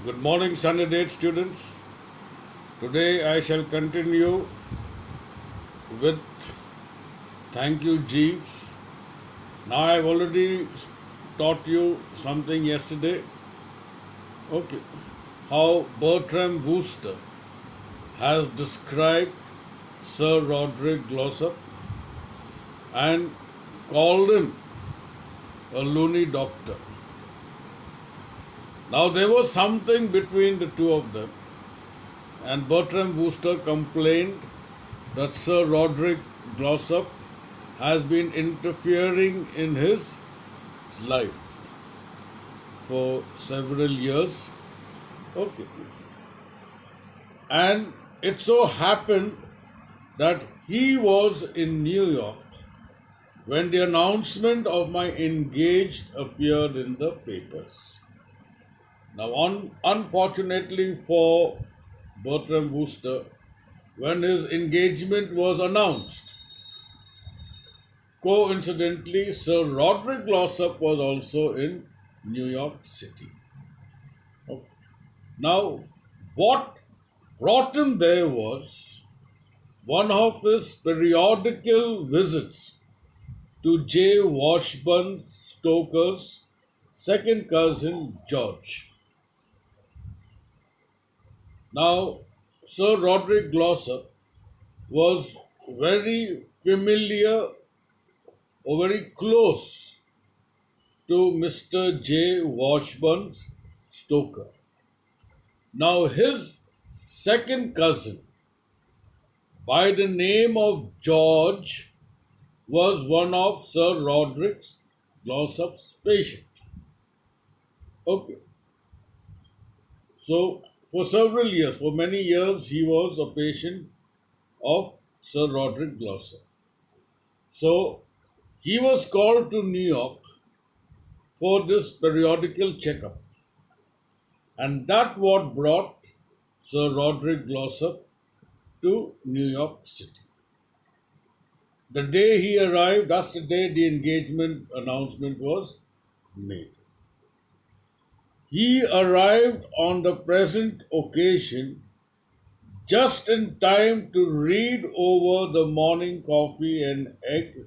Good morning, Standard 8 students. Today I shall continue with Thank You, Jeeves. Now I've already taught you something yesterday. Okay. How Bertram Wooster has described Sir Roderick Glossop and called him a loony doctor. Now there was something between the two of them, and Bertram Wooster complained that Sir Roderick Glossop has been interfering in his life for several years. Okay. And it so happened that he was in New York when the announcement of my engaged appeared in the papers. Now, unfortunately for Bertram Wooster, when his engagement was announced, coincidentally, Sir Roderick Glossop was also in New York City. Okay. Now, what brought him there was one of his periodical visits to J. Washburn Stoker's second cousin George. Now, Sir Roderick Glossop was very familiar or very close to Mr. J. Washburn Stoker. Now, his second cousin, by the name of George, was one of Sir Roderick Glossop's patients. Okay. So, for several years, for many years, he was a patient of Sir Roderick Glossop. So, he was called to New York for this periodical checkup. And that what brought Sir Roderick Glossop to New York City. The day he arrived, that's the day the engagement announcement was made. He arrived on the present occasion just in time to read over the morning coffee and egg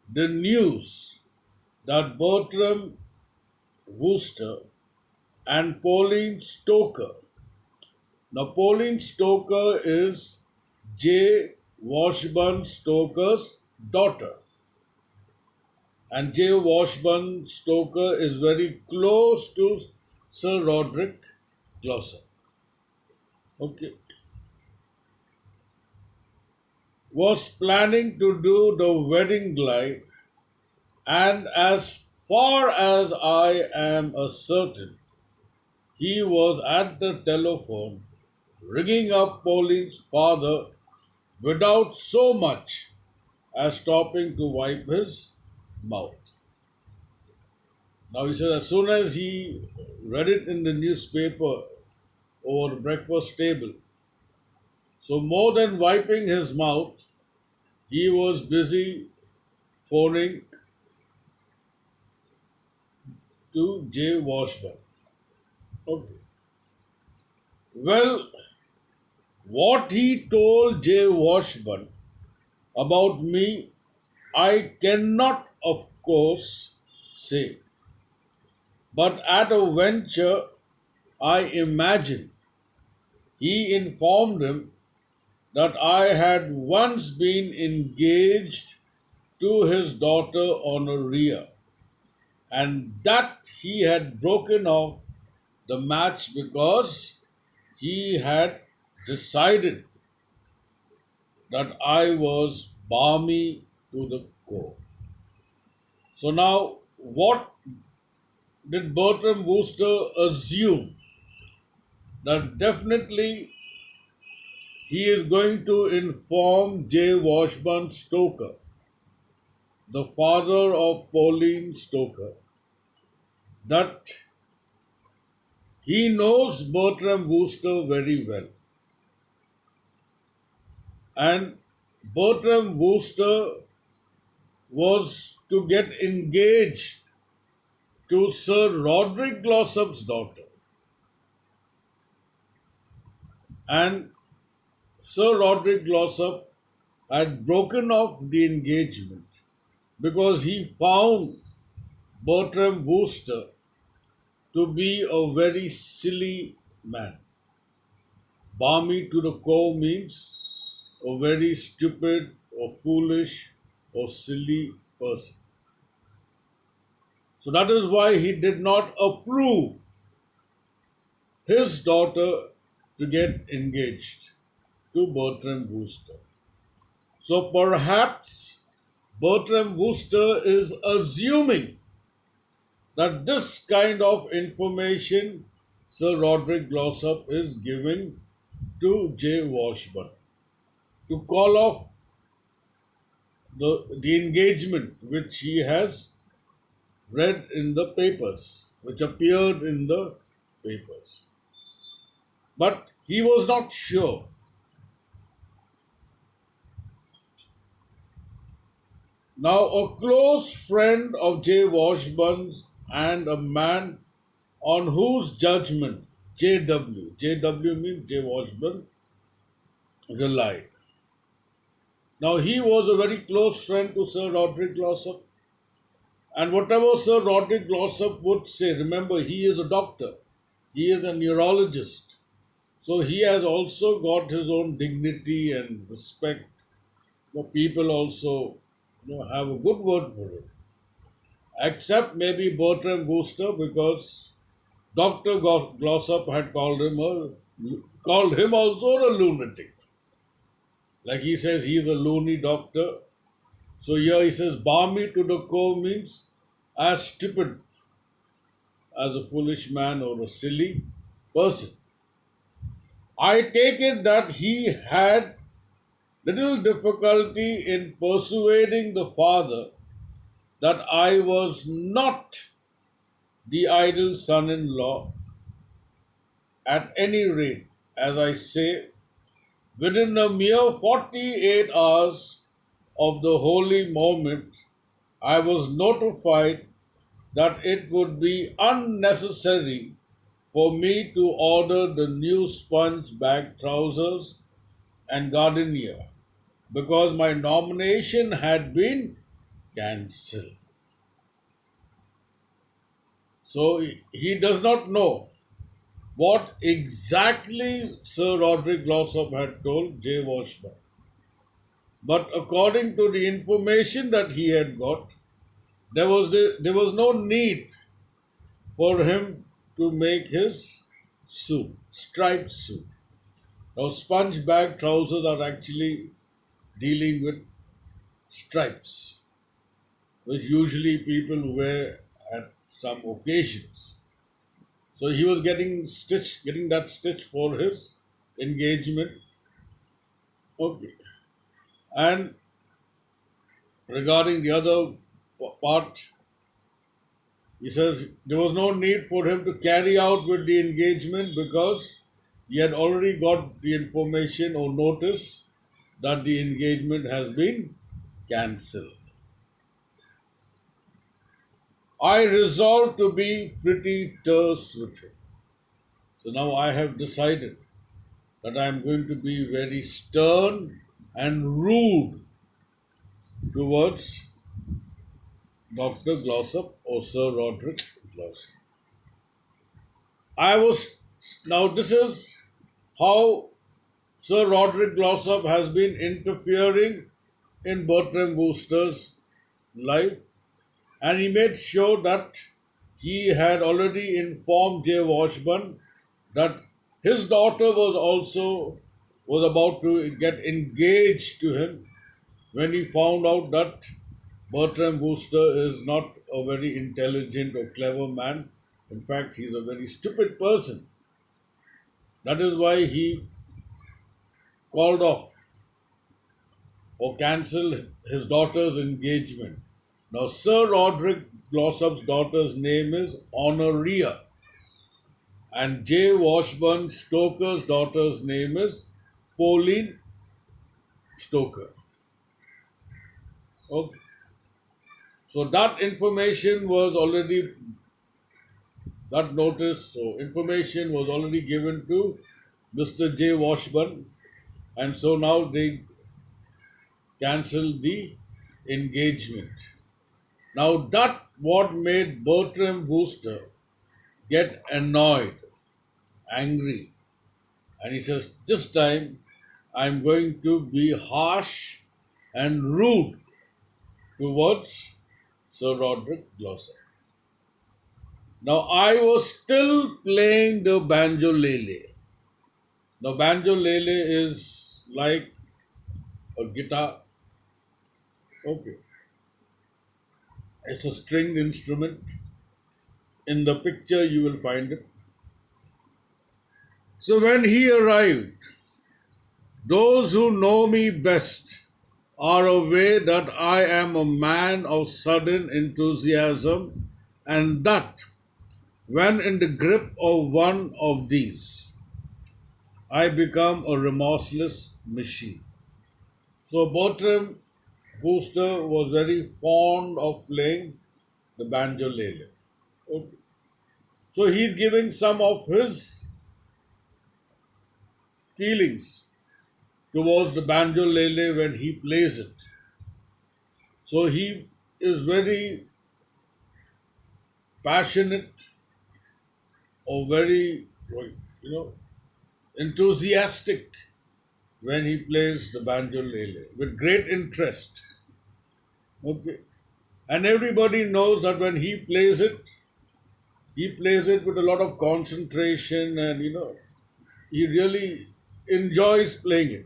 the news that Bertram Wooster and Pauline Stoker. Now, Pauline Stoker is J. Washburn Stoker's daughter. And J. Washburn Stoker is very close to Sir Roderick Glossop. Okay. Was planning to do the wedding glide, and as far as I am certain, he was at the telephone ringing up Pauline's father without so much as stopping to wipe his mouth. Now he says as soon as he read it in the newspaper over the breakfast table, so more than wiping his mouth, he was busy phoning to J. Washburn. Okay. Well, what he told J. Washburn about me, I cannot, of course, say. But at a venture, I imagine he informed him that I had once been engaged to his daughter Honoria, and that he had broken off the match because he had decided that I was balmy to the core. So now, what did Bertram Wooster assume? That definitely he is going to inform J. Washburn Stoker, the father of Pauline Stoker, that he knows Bertram Wooster very well. And Bertram Wooster was to get engaged to Sir Roderick Glossop's daughter. And Sir Roderick Glossop had broken off the engagement because he found Bertram Wooster to be a very silly man. Balmy to the core means a very stupid or foolish or silly person. So that is why he did not approve his daughter to get engaged to Bertram Wooster. So perhaps Bertram Wooster is assuming that this kind of information Sir Roderick Glossop is giving to J. Washburn to call off the engagement which he has read in the papers, which appeared in the papers. But he was not sure. Now, a close friend of J. Washburn's and a man on whose judgment J.W. means J. Washburn, relied. Now, he was a very close friend to Sir Roderick Glossop, and whatever Sir Roderick Glossop would say, remember, he is a doctor, he is a neurologist, so he has also got his own dignity and respect. The people also have a good word for him, except maybe Bertram Wooster because Dr. Glossop had called him also a lunatic. Like he says, he is a loony doctor. So here he says, balmy to the core means as stupid as a foolish man or a silly person. I take it that he had little difficulty in persuading the father that I was not the ideal son in law. At any rate, as I say, within a mere 48 hours of the holy moment, I was notified that it would be unnecessary for me to order the new sponge bag trousers and gardenia because my nomination had been cancelled. So he does not know what exactly Sir Roderick Glossop had told J. Washburn. But according to the information that he had got, there was no need for him to make his suit, striped suit. Now, sponge bag trousers are actually dealing with stripes, which usually people wear at some occasions. So he was getting that stitch for his engagement. Okay. And regarding the other part, he says there was no need for him to carry out with the engagement because he had already got the information or notice that the engagement has been cancelled. I resolved to be pretty terse with him. So now I have decided that I am going to be very stern and rude towards Dr. Glossop or Sir Roderick Glossop. This is how Sir Roderick Glossop has been interfering in Bertram Wooster's life, and he made sure that he had already informed J. Washburn that his daughter was about to get engaged to him when he found out that Bertram Wooster is not a very intelligent or clever man. In fact, he is a very stupid person. That is why he called off or cancelled his daughter's engagement. Now, Sir Roderick Glossop's daughter's name is Honoria, and J. Washburn Stoker's daughter's name is Pauline Stoker. Okay. So that information was information was already given to Mr. J. Washburn, and so now they cancelled the engagement. Now that what made Bertram Wooster get annoyed, angry, and he says, "This time I'm going to be harsh and rude towards Sir Roderick Glossop." Now I was still playing the banjo lele. Now banjo lele is like a guitar. Okay, it's a stringed instrument. In the picture you will find it. So when he arrived, those who know me best are aware that I am a man of sudden enthusiasm, and that when in the grip of one of these, I become a remorseless machine. So Bertram Wooster was very fond of playing the banjo lele. Okay. So he's giving some of his feelings towards the banjo lele when he plays it. So he is very passionate or very, you know, enthusiastic when he plays the banjo lele with great interest. Okay. And everybody knows that when he plays it with a lot of concentration and, he really enjoys playing it.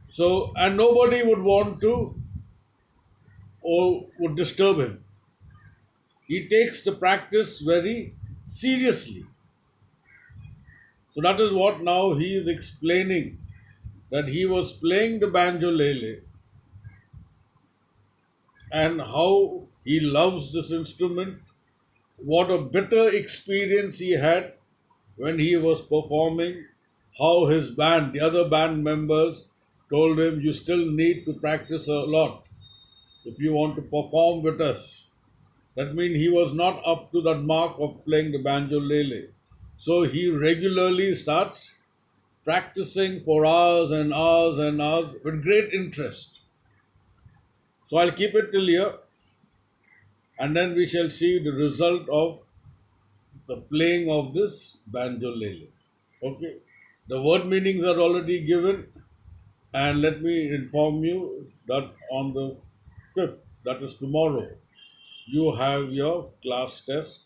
So, and nobody would want to or would disturb him. He takes the practice very seriously. So that is what now he is explaining, that he was playing the banjo lele and how he loves this instrument, what a bitter experience he had when he was performing, how his band, the other band members, told him, "You still need to practice a lot if you want to perform with us." That means he was not up to that mark of playing the banjo lele. So he regularly starts practicing for hours and hours and hours with great interest. So I'll keep it till here, and then we shall see the result of the playing of this banjo lele. Okay. The word meanings are already given, and let me inform you that on the 5th, that is tomorrow, you have your class test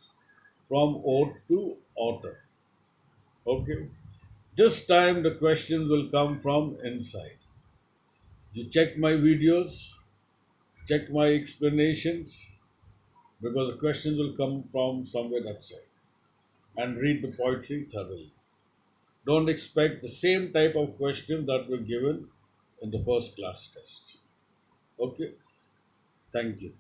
from ode to author. Okay. This time the questions will come from inside. You check my videos, check my explanations, because the questions will come from somewhere that side, and read the poetry thoroughly. Don't expect the same type of questions that were given in the first class test. Okay? Thank you.